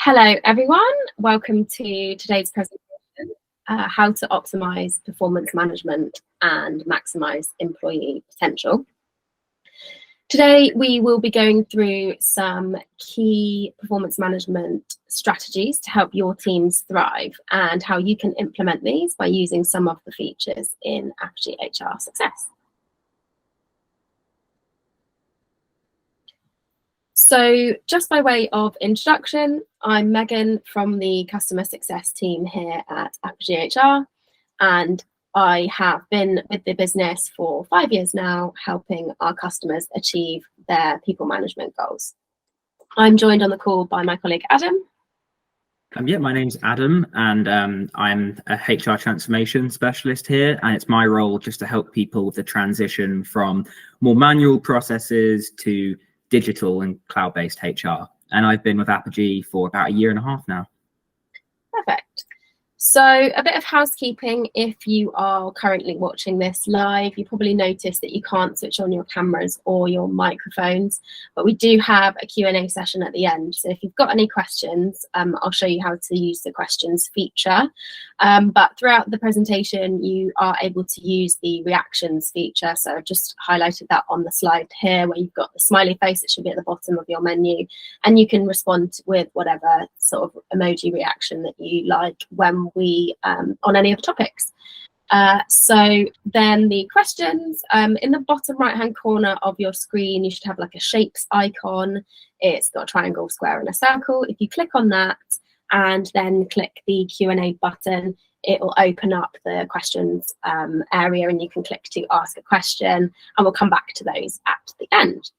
Hello everyone, welcome to today's presentation, how to optimise performance management and maximise employee potential. Today we will be going through some key performance management strategies to help your teams thrive and how you can implement these by using some of the features in Appogee HR Success. So just by way of introduction, I'm Megan from the customer success team here at Appogee HR, and I have been with the business for 5 years now, helping our customers achieve their people management goals. I'm joined on the call by my colleague Adam. Yeah, my name's Adam, and I'm a HR transformation specialist here, and it's my role just to help people with the transition from more manual processes to digital and cloud-based HR. And I've been with Appogee for about 1.5 years now. Perfect. So a bit of housekeeping. If you are currently watching this live, you probably noticed that you can't switch on your cameras or your microphones, but we do have a Q&A session at the end. So if you've got any questions, I'll show you how to use the questions feature. But throughout the presentation, you are able to use the reactions feature. So I've just highlighted that on the slide here where you've got the smiley face. It should be at the bottom of your menu, and you can respond with whatever sort of emoji reaction that you like when we on any of the topics. So then the questions, in the bottom right hand corner of your screen, you should have like a shapes icon. It's got a triangle, square and a circle. If you click on that and then click the Q&A button, it will open up the questions area, and you can click to ask a question, and we'll come back to those at the end.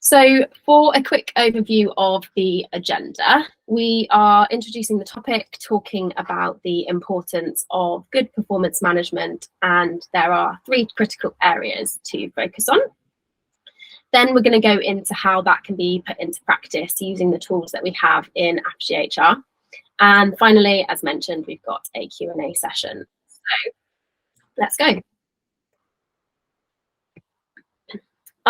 So for a quick overview of the agenda, we are introducing the topic, talking about the importance of good performance management, and there are 3 critical areas to focus on. Then we're going to go into how that can be put into practice using the tools that we have in Appogee HR. And finally, as mentioned, we've got a Q&A session. So let's go.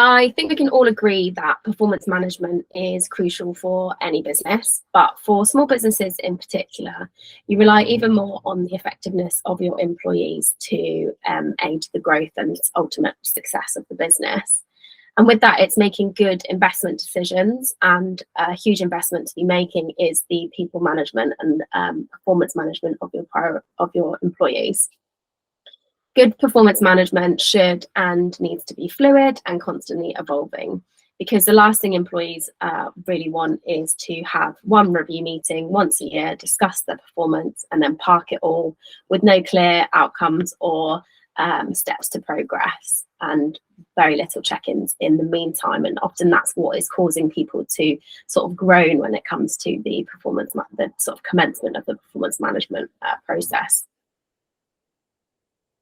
I think we can all agree that performance management is crucial for any business, but for small businesses in particular, you rely even more on the effectiveness of your employees to aid the growth and ultimate success of the business. And with that, it's making good investment decisions, and a huge investment to be making is the people management and performance management of your employees. Good performance management should and needs to be fluid and constantly evolving, because the last thing employees really want is to have one review meeting once a year, discuss their performance, and then park it all with no clear outcomes or steps to progress, and very little check-ins in the meantime. And often that's what is causing people to sort of groan when it comes to the sort of commencement of the performance management process.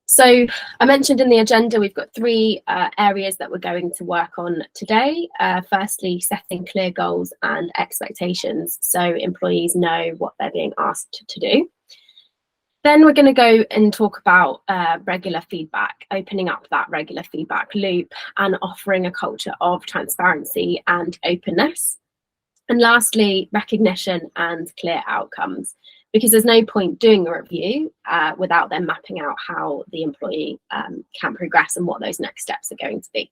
So I mentioned in the agenda, we've got 3 areas that we're going to work on today. Firstly, setting clear goals and expectations so employees know what they're being asked to do. Then we're going to go and talk about regular feedback, opening up that regular feedback loop and offering a culture of transparency and openness. And lastly, recognition and clear outcomes, because there's no point doing a review without then mapping out how the employee can progress and what those next steps are going to be.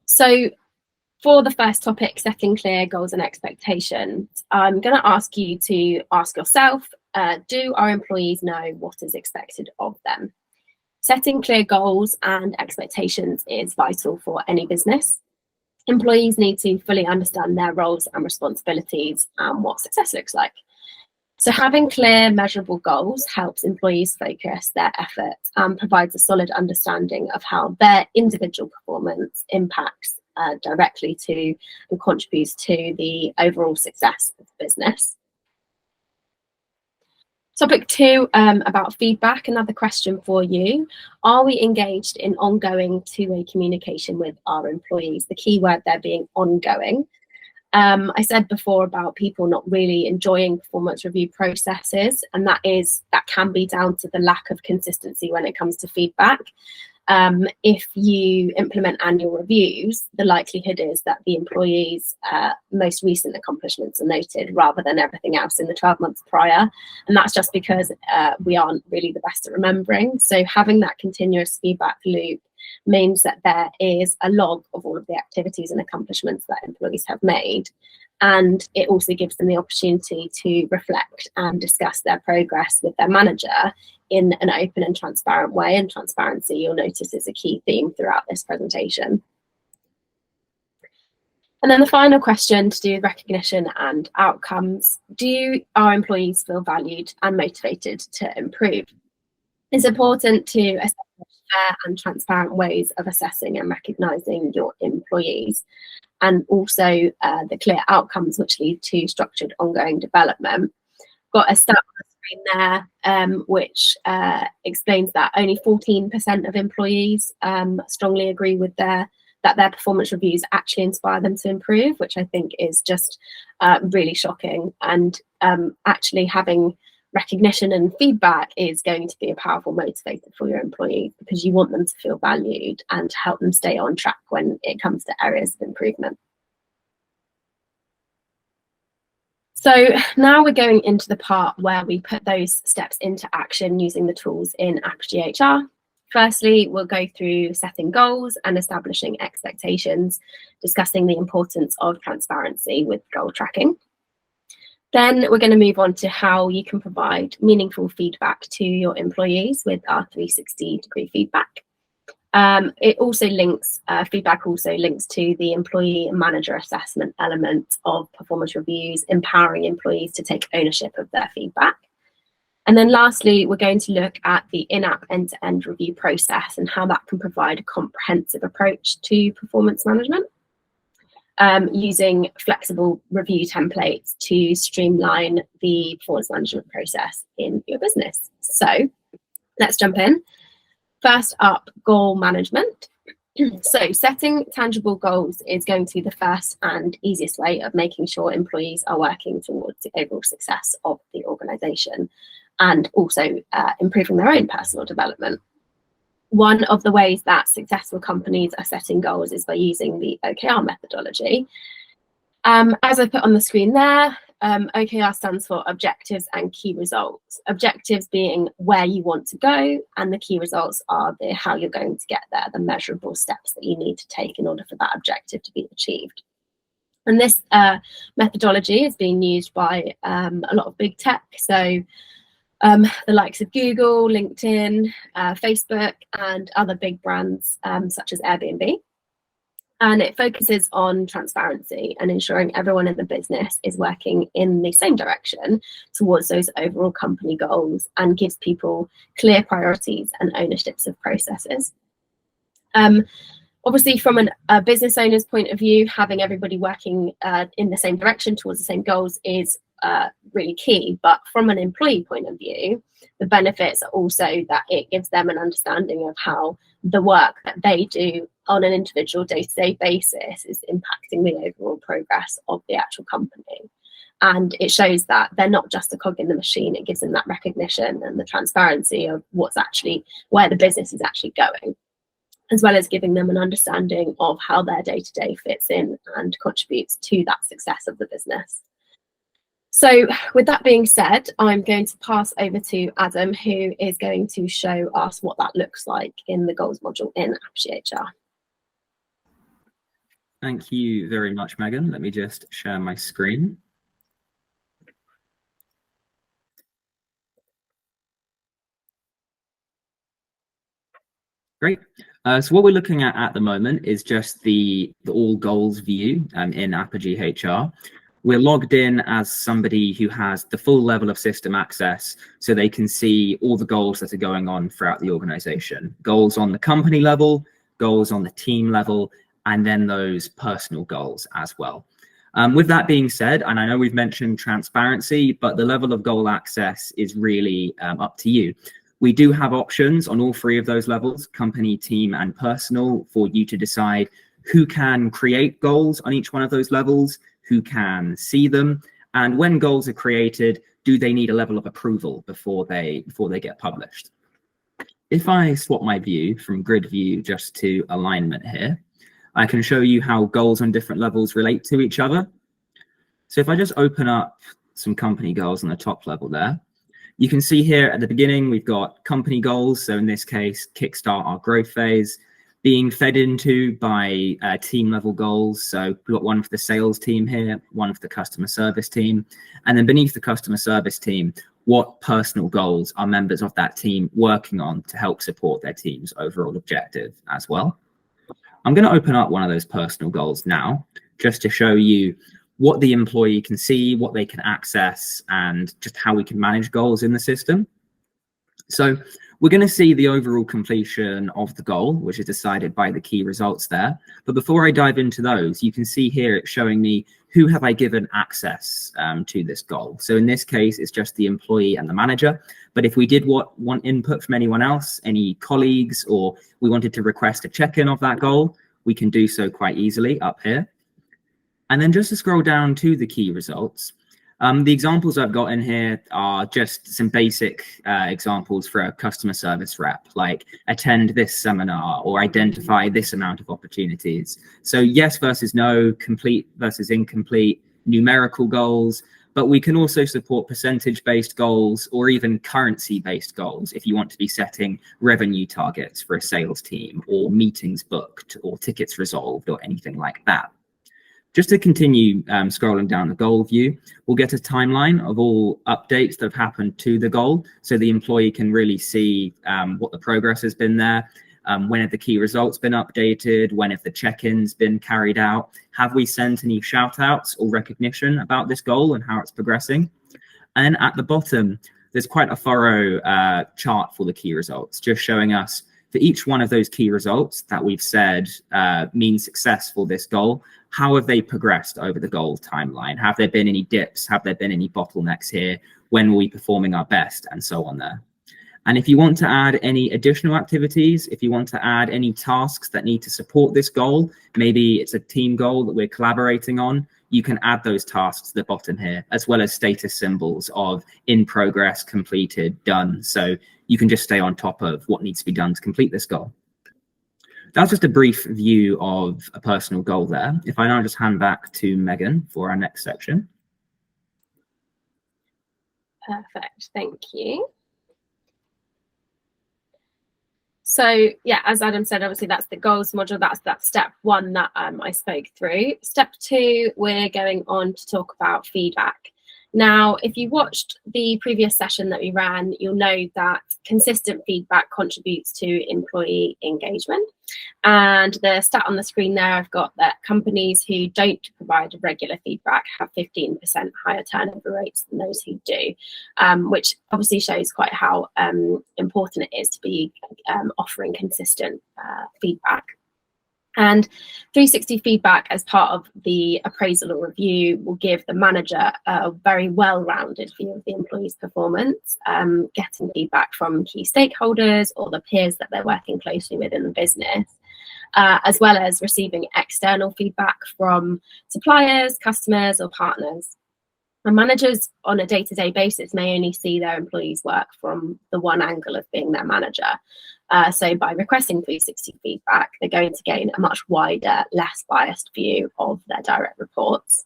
So for the first topic, setting clear goals and expectations, I'm going to ask you to ask yourself, do our employees know what is expected of them? Setting clear goals and expectations is vital for any business. Employees need to fully understand their roles and responsibilities and what success looks like. So having clear, measurable goals helps employees focus their effort and provides a solid understanding of how their individual performance impacts directly to and contributes to the overall success of the business. Topic 2, about feedback. Another question for you. Are we engaged in ongoing 2-way communication with our employees? The key word there being ongoing. I said before about people not really enjoying performance review processes, and that can be down to the lack of consistency when it comes to feedback. If you implement annual reviews, the likelihood is that the employees' most recent accomplishments are noted rather than everything else in the 12 months prior. And that's just because we aren't really the best at remembering. So having that continuous feedback loop means that there is a log of all of the activities and accomplishments that employees have made. And it also gives them the opportunity to reflect and discuss their progress with their manager in an open and transparent way. And transparency, you'll notice, is a key theme throughout this presentation. And then the final question to do with recognition and outcomes: do our employees feel valued and motivated to improve? It's important to establish fair and transparent ways of assessing and recognising your employees, and also the clear outcomes which lead to structured ongoing development. Got a stat on the screen there which explains that only 14% of employees strongly agree with that their performance reviews actually inspire them to improve, which I think is just really shocking. And actually having recognition and feedback is going to be a powerful motivator for your employees, because you want them to feel valued and to help them stay on track when it comes to areas of improvement. So now we're going into the part where we put those steps into action using the tools in Appogee HR. Firstly, we'll go through setting goals and establishing expectations, discussing the importance of transparency with goal tracking. Then we're going to move on to how you can provide meaningful feedback to your employees with our 360-degree feedback. It also links, feedback also links to the employee and manager assessment element of performance reviews, empowering employees to take ownership of their feedback. And then lastly, we're going to look at the in-app end-to-end review process and how that can provide a comprehensive approach to performance management, using flexible review templates to streamline the performance management process in your business. So let's jump in. First up, goal management. So setting tangible goals is going to be the first and easiest way of making sure employees are working towards the overall success of the organisation, and also improving their own personal development. One of the ways that successful companies are setting goals is by using the OKR methodology. As I put on the screen there, OKR stands for objectives and key results. Objectives being where you want to go, and the key results are how you're going to get there, the measurable steps that you need to take in order for that objective to be achieved. And this methodology is being used by a lot of big tech, so the likes of Google, LinkedIn, Facebook, and other big brands such as Airbnb. And it focuses on transparency and ensuring everyone in the business is working in the same direction towards those overall company goals, and gives people clear priorities and ownerships of processes. Obviously, from a business owner's point of view, having everybody working in the same direction towards the same goals is really key. But from an employee point of view, the benefits are also that it gives them an understanding of how the work that they do on an individual day-to-day basis is impacting the overall progress of the actual company. And it shows that they're not just a cog in the machine. It gives them that recognition and the transparency of where the business is actually going, as well as giving them an understanding of how their day-to-day fits in and contributes to that success of the business. So with that being said, I'm going to pass over to Adam, who is going to show us what that looks like in the goals module in Appogee HR. Thank you very much, Megan. Let me just share my screen. Great. So what we're looking at the moment is just the all goals view in Appogee HR. We're logged in as somebody who has the full level of system access, so they can see all the goals that are going on throughout the organization. Goals on the company level, goals on the team level, and then those personal goals as well. With that being said, and I know we've mentioned transparency, but the level of goal access is really up to you. We do have options on all three of those levels, company, team, and personal, for you to decide who can create goals on each one of those levels, who can see them, and when goals are created, do they need a level of approval before they get published? if I swap my view from grid view just to alignment here, I can show you how goals on different levels relate to each other. So if I just open up some company goals on the top level there, you can see here at the beginning, we've got company goals. So in this case, kickstart our growth phase, being fed into by team level goals. So we've got one for the sales team here, one for the customer service team, and then beneath the customer service team, what personal goals are members of that team working on to help support their team's overall objective as well. I'm going to open up one of those personal goals now, just to show you what the employee can see, what they can access, and just how we can manage goals in the system. So we're going to see the overall completion of the goal, which is decided by the key results there. But before I dive into those, you can see here it's showing me who have I given access to this goal. So in this case, it's just the employee and the manager. But if we did want input from anyone else, any colleagues, or we wanted to request a check-in of that goal, we can do so quite easily up here. And then just to scroll down to the key results, the examples I've got in here are just some basic examples for a customer service rep, like attend this seminar or identify this amount of opportunities. So yes versus no, complete versus incomplete, numerical goals, but we can also support percentage-based goals or even currency-based goals if you want to be setting revenue targets for a sales team, or meetings booked, or tickets resolved, or anything like that. Just to continue scrolling down the goal view, we'll get a timeline of all updates that have happened to the goal, so the employee can really see what the progress has been there, when have the key results been updated, when have the check-ins been carried out, have we sent any shout-outs or recognition about this goal and how it's progressing. And then at the bottom, there's quite a thorough chart for the key results, just showing us for each one of those key results that we've said means success for this goal, how have they progressed over the goal timeline? Have there been any dips? Have there been any bottlenecks here? When were we performing our best? And so on there. And if you want to add any additional activities, if you want to add any tasks that need to support this goal, maybe it's a team goal that we're collaborating on, you can add those tasks to the bottom here, as well as status symbols of in progress, completed, done. So you can just stay on top of what needs to be done to complete this goal. That's just a brief view of a personal goal there. If I now just hand back to Megan for our next section. Perfect, thank you. So yeah, as Adam said, obviously that's the goals module, that's step one that I spoke through. Step two, we're going on to talk about feedback. Now, if you watched the previous session that we ran, you'll know that consistent feedback contributes to employee engagement. And the stat on the screen there, I've got that companies who don't provide regular feedback have 15% higher turnover rates than those who do, which obviously shows quite how important it is to be offering consistent feedback. And 360 feedback as part of the appraisal or review will give the manager a very well-rounded view of the employee's performance, getting feedback from key stakeholders or the peers that they're working closely with in the business, as well as receiving external feedback from suppliers, customers, or partners. And managers on a day-to-day basis may only see their employees' work from the one angle of being their manager. So by requesting 360 feedback, they're going to gain a much wider, less biased view of their direct reports.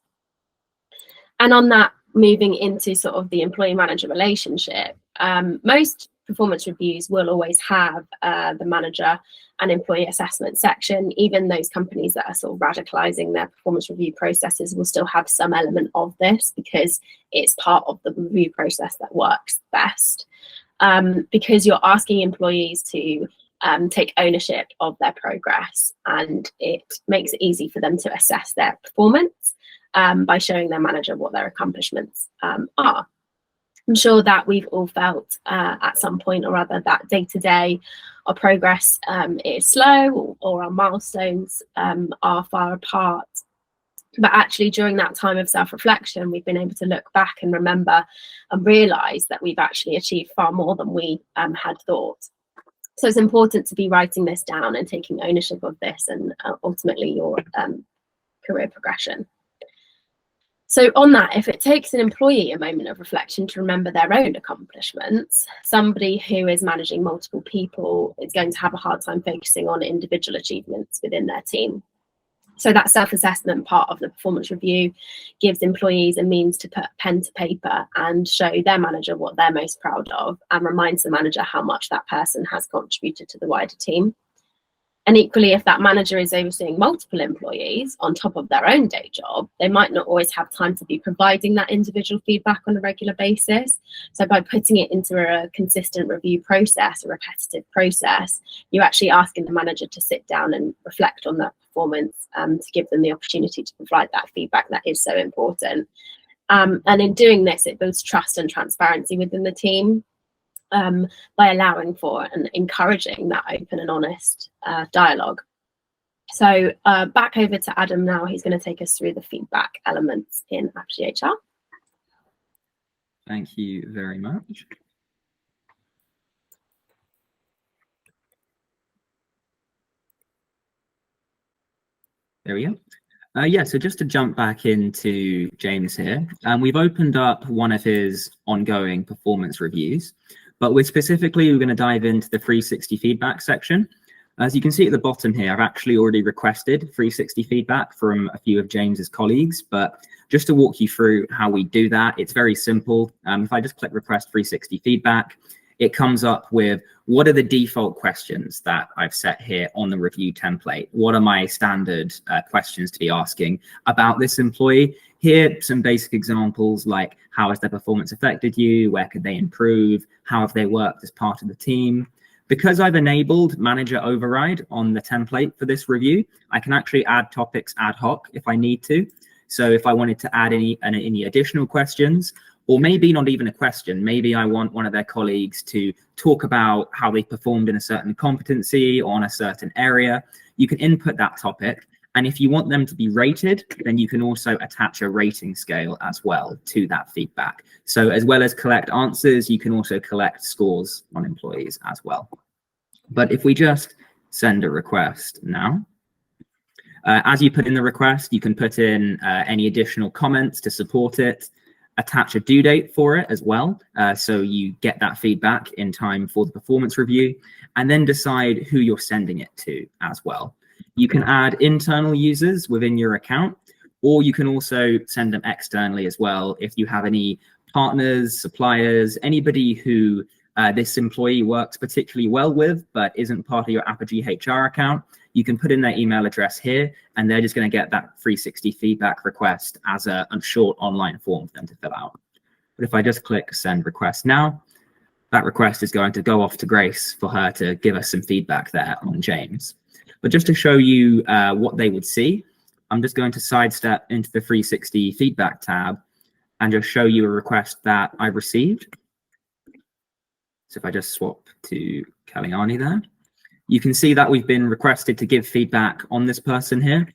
And on that, moving into sort of the employee-manager relationship, most performance reviews will always have the manager and employee assessment section. Even those companies that are sort of radicalizing their performance review processes will still have some element of this because it's part of the review process that works best. Because you're asking employees to take ownership of their progress, and it makes it easy for them to assess their performance by showing their manager what their accomplishments are. I'm sure that we've all felt at some point or other that day-to-day our progress is slow, or our milestones are far apart. But actually, during that time of self-reflection, we've been able to look back and remember and realise that we've actually achieved far more than we had thought. So it's important to be writing this down and taking ownership of this and ultimately your career progression. So on that, if it takes an employee a moment of reflection to remember their own accomplishments, somebody who is managing multiple people is going to have a hard time focusing on individual achievements within their team. So that self-assessment part of the performance review gives employees a means to put pen to paper and show their manager what they're most proud of, and reminds the manager how much that person has contributed to the wider team. And equally, if that manager is overseeing multiple employees on top of their own day job, they might not always have time to be providing that individual feedback on a regular basis. So by putting it into a consistent review process, a repetitive process, you're actually asking the manager to sit down and reflect on that performance, to give them the opportunity to provide that feedback that is so important. And in doing this, it builds trust and transparency within the team, by allowing for and encouraging that open and honest dialogue. So back over to Adam now. He's going to take us through the feedback elements in Appogee HR. Thank you very much. There we go. Yeah, so just to jump back into James here, we've opened up one of his ongoing performance reviews. But we're going to dive into the 360 feedback section. As you can see at the bottom here, I've actually already requested 360 feedback from a few of James's colleagues, but just to walk you through how we do that, it's very simple. If I just click request 360 feedback, it comes up with what are the default questions that I've set here on the review template? What are my standard questions to be asking about this employee? Here, some basic examples like how has their performance affected you? Where could they improve? How have they worked as part of the team? Because I've enabled manager override on the template for this review, I can actually add topics ad hoc if I need to. So if I wanted to add any additional questions, or maybe not even a question, maybe I want one of their colleagues to talk about how they performed in a certain competency or on a certain area, you can input that topic. And if you want them to be rated, then you can also attach a rating scale as well to that feedback. So as well as collect answers, you can also collect scores on employees as well. But if we just send a request now, as you put in the request, you can put in any additional comments to support it, attach a due date for it as well, so you get that feedback in time for the performance review, and then decide who you're sending it to as well. You can add internal users within your account, or you can also send them externally as well. If you have any partners, suppliers, anybody who this employee works particularly well with, but isn't part of your Appogee HR account, you can put in their email address here, and they're just going to get that 360 feedback request as a short online form for them to fill out. But if I just click send request now, that request is going to go off to Grace for her to give us some feedback there on James. But just to show you what they would see, I'm just going to sidestep into the 360 feedback tab and just show you a request that I received. So if I just swap to Kalyani there, you can see that we've been requested to give feedback on this person here.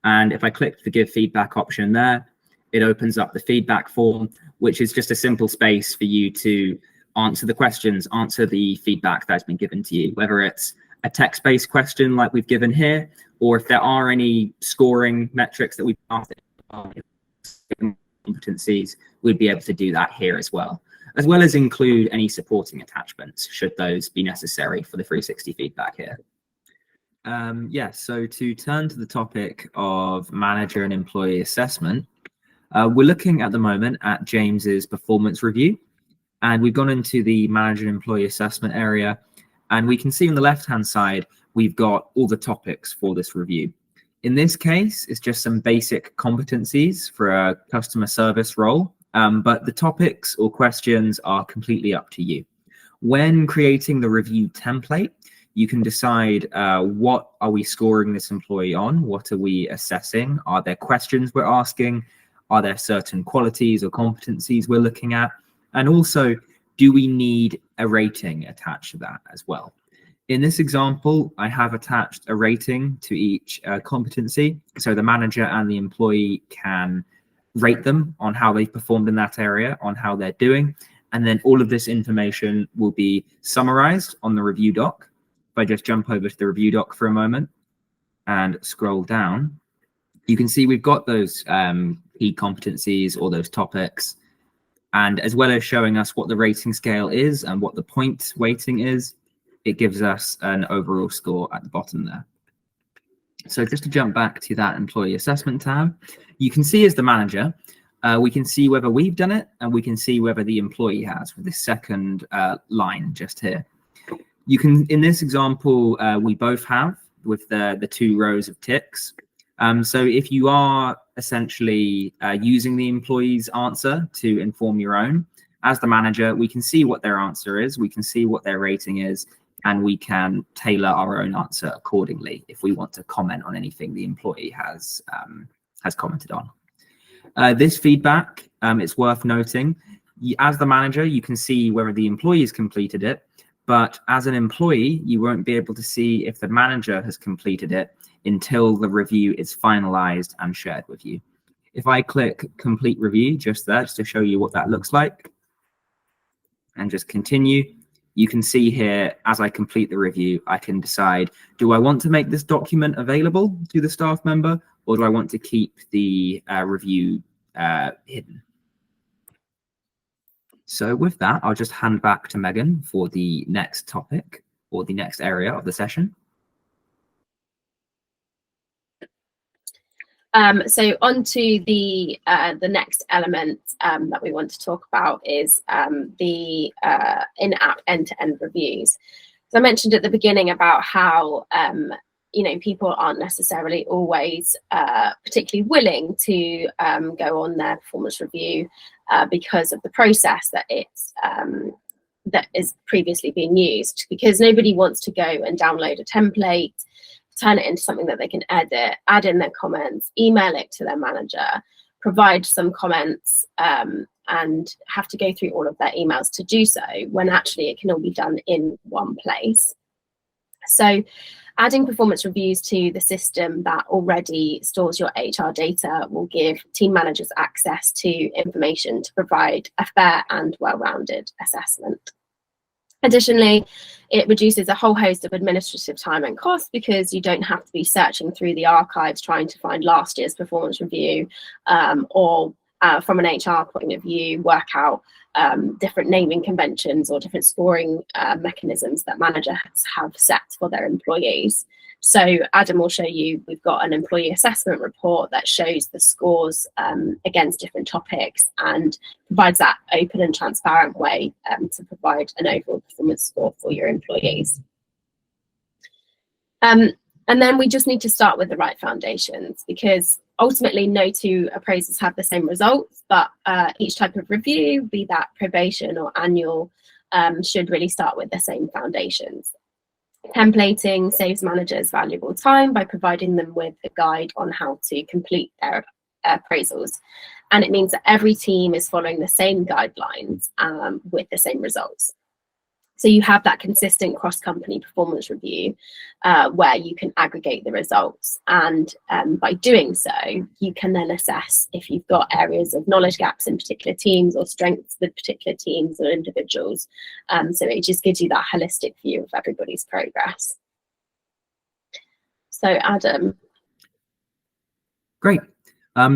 And if I click the give feedback option there, it opens up the feedback form, which is just a simple space for you to answer the questions, answer the feedback that's been given to you, whether it's a text-based question like we've given here, or if there are any scoring metrics that we've asked competencies, we'd be able to do that here as well as include any supporting attachments should those be necessary for the 360 feedback here. So to turn to the topic of manager and employee assessment, we're looking at the moment at James's performance review, and we've gone into the manager and employee assessment area, and we can see on the left-hand side, we've got all the topics for this review. In this case, it's just some basic competencies for a customer service role, but the topics or questions are completely up to you. When creating the review template, you can decide what are we scoring this employee on? What are we assessing? Are there questions we're asking? Are there certain qualities or competencies we're looking at? And also, do we need a rating attached to that as well? In this example, I have attached a rating to each competency, so the manager and the employee can rate them on how they've performed in that area, on how they're doing, and then all of this information will be summarized on the review doc. If I just jump over to the review doc for a moment and scroll down, you can see we've got those key competencies or those topics. And as well as showing us what the rating scale is and what the point weighting is, it gives us an overall score at the bottom there. So just to jump back to that employee assessment tab, you can see as the manager, we can see whether we've done it and we can see whether the employee has with this second line just here. You can, in this example, we both have with the 2 rows of ticks. So if you are essentially using the employee's answer to inform your own, as the manager, we can see what their answer is, we can see what their rating is, and we can tailor our own answer accordingly if we want to comment on anything the employee has commented on. This feedback, it's worth noting, as the manager, you can see whether the employee has completed it, but as an employee, you won't be able to see if the manager has completed it until the review is finalized and shared with you. If I click complete review just there, just to show you what that looks like, and just continue, you can see here, as I complete the review, I can decide, do I want to make this document available to the staff member, or do I want to keep the review hidden? So with that, I'll just hand back to Megan for the next topic or the next area of the session. So on to the next element that we want to talk about is the in-app end-to-end reviews. So I mentioned at the beginning about how people aren't necessarily always particularly willing to go on their performance review because of the process that that is previously being used, because nobody wants to go and download a template, turn it into something that they can edit, add in their comments, email it to their manager, provide some comments, and have to go through all of their emails to do so, when actually it can all be done in one place. So adding performance reviews to the system that already stores your HR data will give team managers access to information to provide a fair and well-rounded assessment. Additionally, it reduces a whole host of administrative time and cost, because you don't have to be searching through the archives trying to find last year's performance review, or from an HR point of view, work out different naming conventions or different scoring mechanisms that managers have set for their employees. So Adam will show you, we've got an employee assessment report that shows the scores against different topics and provides that open and transparent way to provide an overall performance score for your employees. And then we just need to start with the right foundations, because ultimately no 2 appraisals have the same results, but each type of review, be that probation or annual, should really start with the same foundations. Templating saves managers valuable time by providing them with a guide on how to complete their appraisals. And it means that every team is following the same guidelines with the same results. So you have that consistent cross-company performance review where you can aggregate the results. And by doing so, you can then assess if you've got areas of knowledge gaps in particular teams or strengths with particular teams or individuals. So it just gives you that holistic view of everybody's progress. So Adam. Great.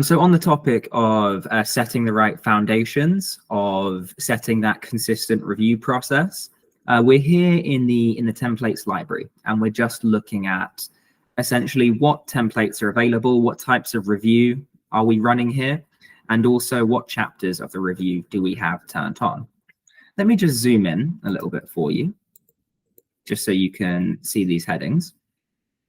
So on the topic of setting the right foundations, of setting that consistent review process, we're here in the templates library, and we're just looking at essentially what templates are available, what types of review are we running here, and also what chapters of the review do we have turned on. Let me just zoom in a little bit for you, just so you can see these headings.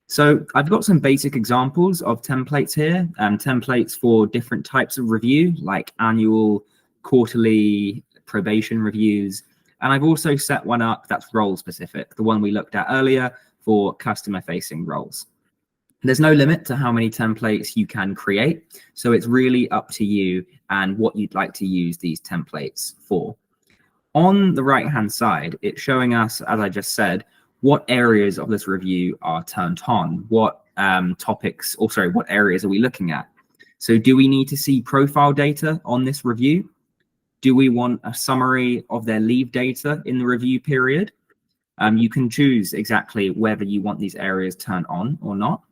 So I've got some basic examples of templates here, templates for different types of review, like annual, quarterly, probation reviews. And I've also set one up that's role specific, the one we looked at earlier for customer facing roles. There's no limit to how many templates you can create, so it's really up to you and what you'd like to use these templates for. On the right hand side, it's showing us, as I just said, what areas of this review are turned on, what topics, or sorry, what areas are we looking at? So do we need to see profile data on this review? Do we want a summary of their leave data in the review period? You can choose exactly whether you want these areas turned on or not.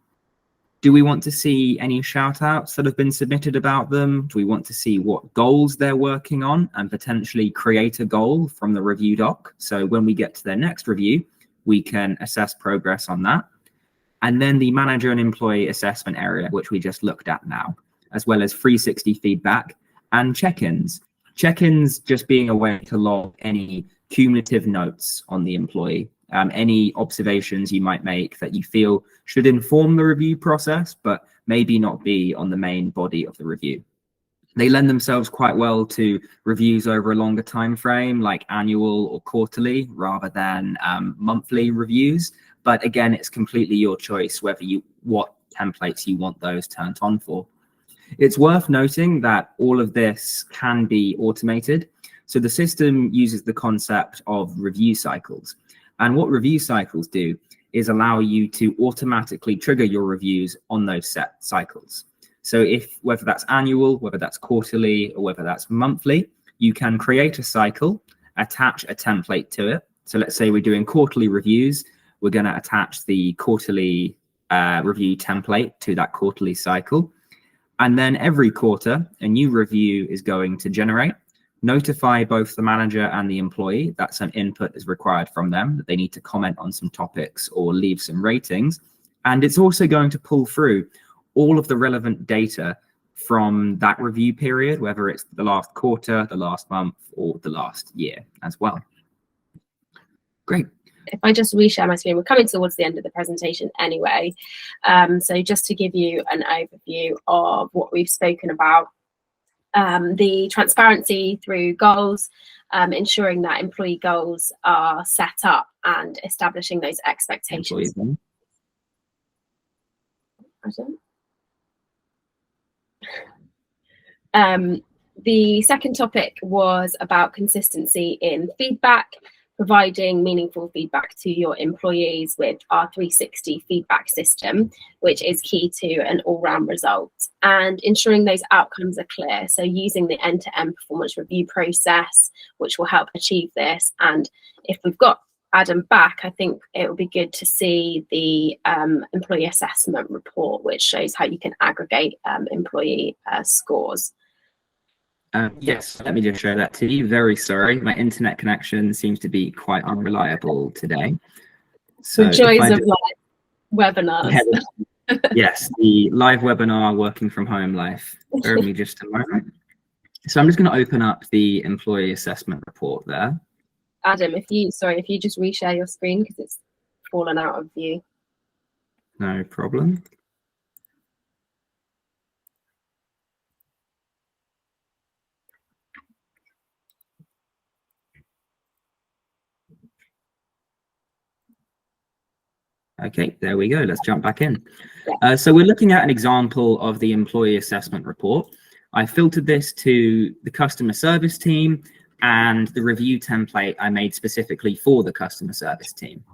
Do we want to see any shout outs that have been submitted about them? Do we want to see what goals they're working on and potentially create a goal from the review doc? So when we get to their next review, we can assess progress on that. And then the manager and employee assessment area, which we just looked at now, as well as 360 feedback and check-ins. Check-ins just being a way to log any cumulative notes on the employee. Any observations you might make that you feel should inform the review process, but maybe not be on the main body of the review. They lend themselves quite well to reviews over a longer time frame, like annual or quarterly, rather than monthly reviews. But again, it's completely your choice whether what templates you want those turned on for. It's worth noting that all of this can be automated. So the system uses the concept of review cycles. And what review cycles do is allow you to automatically trigger your reviews on those set cycles. So whether that's annual, whether that's quarterly, or whether that's monthly, you can create a cycle, attach a template to it. So let's say we're doing quarterly reviews. We're going to attach the quarterly review template to that quarterly cycle. And then every quarter, a new review is going to generate. Notify both the manager and the employee that some input is required from them, that they need to comment on some topics or leave some ratings. And it's also going to pull through all of the relevant data from that review period, whether it's the last quarter, the last month, or the last year as well. Great. If I just reshare my screen, we're coming towards the end of the presentation anyway. So just to give you an overview of what we've spoken about. The transparency through goals, ensuring that employee goals are set up and establishing those expectations. The second topic was about consistency in feedback, providing meaningful feedback to your employees with our 360 feedback system, which is key to an all-round result, and ensuring those outcomes are clear. So using the end-to-end performance review process, which will help achieve this. And if we've got Adam back, I think it will be good to see the employee assessment report, which shows how you can aggregate employee scores. Yes, let me just show that to you. Very sorry, my internet connection seems to be quite unreliable today. So the joys of live webinars. Yes, the live webinar working from home life. Bear with me just a moment. So I'm just going to open up the employee assessment report there. Adam, if you just reshare your screen because it's fallen out of view. No problem. Okay, there we go. Let's jump back in. So we're looking at an example of the employee assessment report. I filtered this to the customer service team and the review template I made specifically for the customer service team.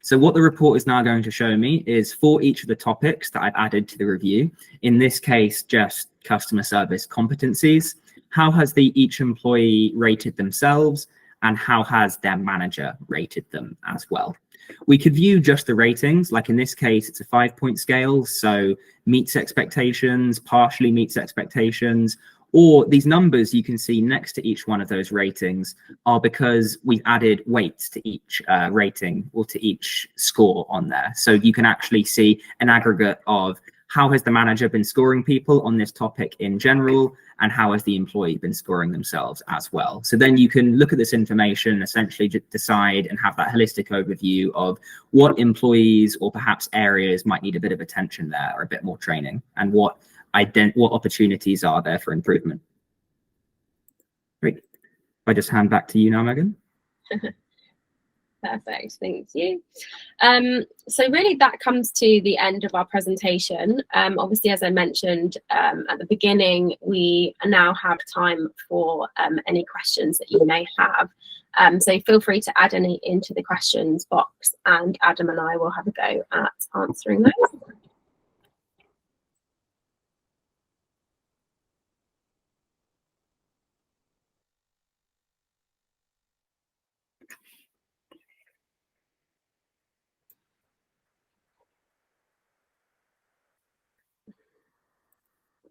So what the report is now going to show me is for each of the topics that I've added to the review, in this case, just customer service competencies, how has each employee rated themselves and how has their manager rated them as well. We could view just the ratings, like in this case, it's a 5-point scale, so meets expectations, partially meets expectations, or these numbers you can see next to each one of those ratings are because we've added weights to each rating or to each score on there. So you can actually see an aggregate of how has the manager been scoring people on this topic in general, and how has the employee been scoring themselves as well. So then you can look at this information, essentially decide and have that holistic overview of what employees or perhaps areas might need a bit of attention there or a bit more training, and what opportunities are there for improvement. Great. I just hand back to you now, Megan. Perfect, thank you. So really that comes to the end of our presentation. Obviously, as I mentioned at the beginning, we now have time for any questions that you may have. So feel free to add any into the questions box and Adam and I will have a go at answering those.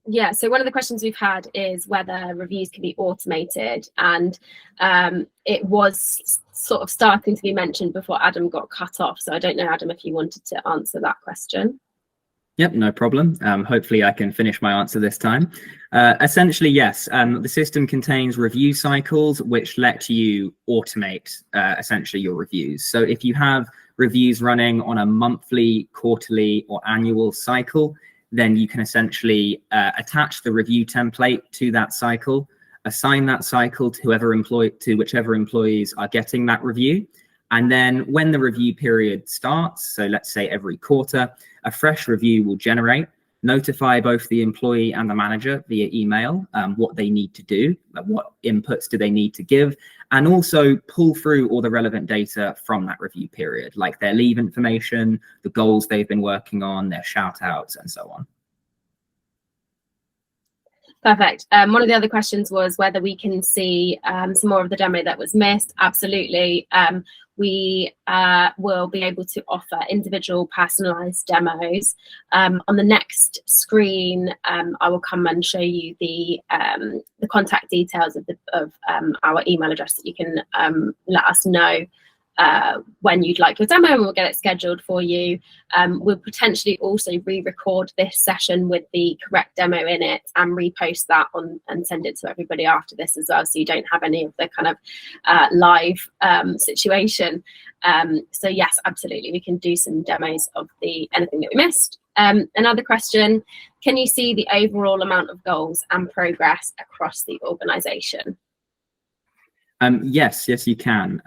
Yeah, so one of the questions we've had is whether reviews can be automated, and it was sort of starting to be mentioned before Adam got cut off. So I don't know, Adam, if you wanted to answer that question. Yep, no problem. Hopefully I can finish my answer this time. Essentially, yes, the system contains review cycles which let you automate essentially your reviews. So if you have reviews running on a monthly, quarterly, or annual cycle, then you can essentially attach the review template to that cycle, assign that cycle to whichever employees are getting that review. And then when the review period starts, so let's say every quarter, a fresh review will generate, notify both the employee and the manager via email what they need to do, what inputs do they need to give, and also pull through all the relevant data from that review period, like their leave information, the goals they've been working on, their shout outs, and so on. Perfect. One of the other questions was whether we can see some more of the demo that was missed. Absolutely. We will be able to offer individual personalized demos. On the next screen, I will come and show you the contact details of our email address that you can let us know when you'd like your demo, and we'll get it scheduled for you. We'll potentially also re-record this session with the correct demo in it and repost that on and send it to everybody after this as well, so you don't have any of the kind of live situation. So yes, absolutely, we can do some demos of anything that we missed. Another question, can you see the overall amount of goals and progress across the organization? Yes, you can.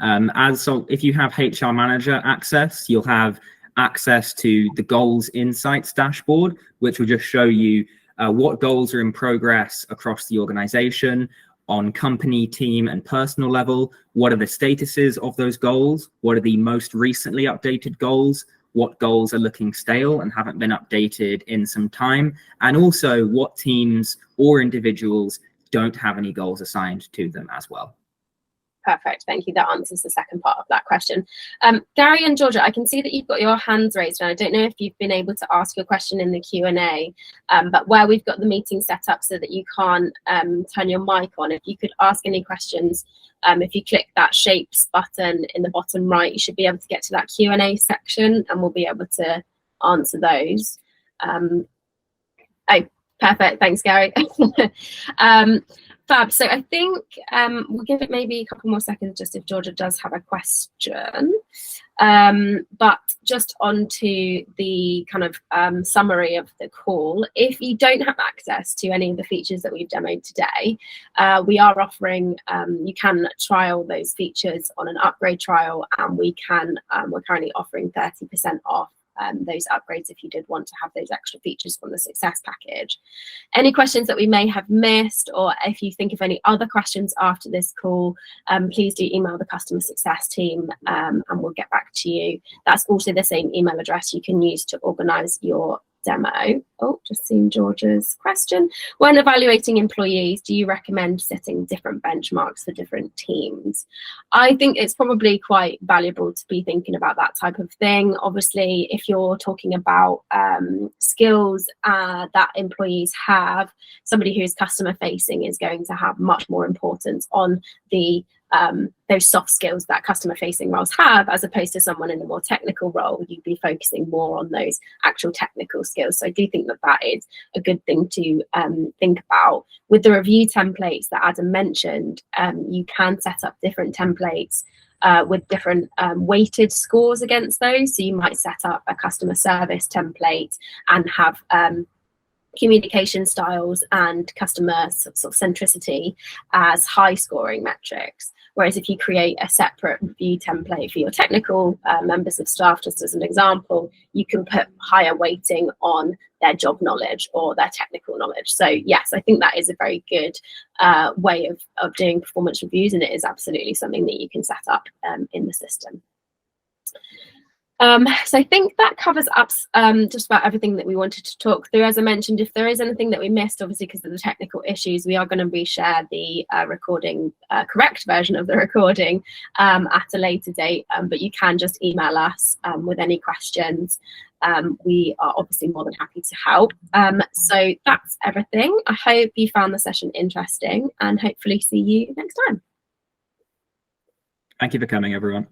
So if you have HR Manager access, you'll have access to the Goals Insights dashboard, which will just show you what goals are in progress across the organization on company, team, and personal level. What are the statuses of those goals? What are the most recently updated goals? What goals are looking stale and haven't been updated in some time? And also what teams or individuals don't have any goals assigned to them as well. Perfect, thank you. That answers the second part of that question. Gary and Georgia, I can see that you've got your hands raised, and I don't know if you've been able to ask your question in the Q&A, but where we've got the meeting set up so that you can't turn your mic on, if you could ask any questions, if you click that shapes button in the bottom right, you should be able to get to that Q&A section, and we'll be able to answer those. Oh, perfect, thanks, Gary. Fab. So I think we'll give it maybe a couple more seconds just if Georgia does have a question. But just on to the kind of summary of the call. If you don't have access to any of the features that we've demoed today, we are offering, you can trial those features on an upgrade trial, and we're currently offering 30% off those upgrades if you did want to have those extra features from the success package. Any questions that we may have missed, or if you think of any other questions after this call, please do email the customer success team and we'll get back to you. That's also the same email address you can use to organize your demo. Oh, just seen Georgia's question. When evaluating employees, do you recommend setting different benchmarks for different teams? I think it's probably quite valuable to be thinking about that type of thing. Obviously, if you're talking about skills that employees have, somebody who's customer facing is going to have much more importance on the those soft skills that customer facing roles have, as opposed to someone in a more technical role. You'd be focusing more on those actual technical skills. So I do think that that is a good thing to think about. With the review templates that Adam mentioned, you can set up different templates with different weighted scores against those. So you might set up a customer service template and have communication styles and customer sort of centricity as high scoring metrics. Whereas if you create a separate review template for your technical members of staff, just as an example, you can put higher weighting on their job knowledge or their technical knowledge. So yes, I think that is a very good way of doing performance reviews, and it is absolutely something that you can set up in the system. So I think that covers up just about everything that we wanted to talk through. As I mentioned, if there is anything that we missed, obviously because of the technical issues, we are going to reshare the recording, correct version of the recording at a later date, but you can just email us with any questions. We are obviously more than happy to help. So that's everything. I hope you found the session interesting and hopefully see you next time. Thank you for coming, everyone.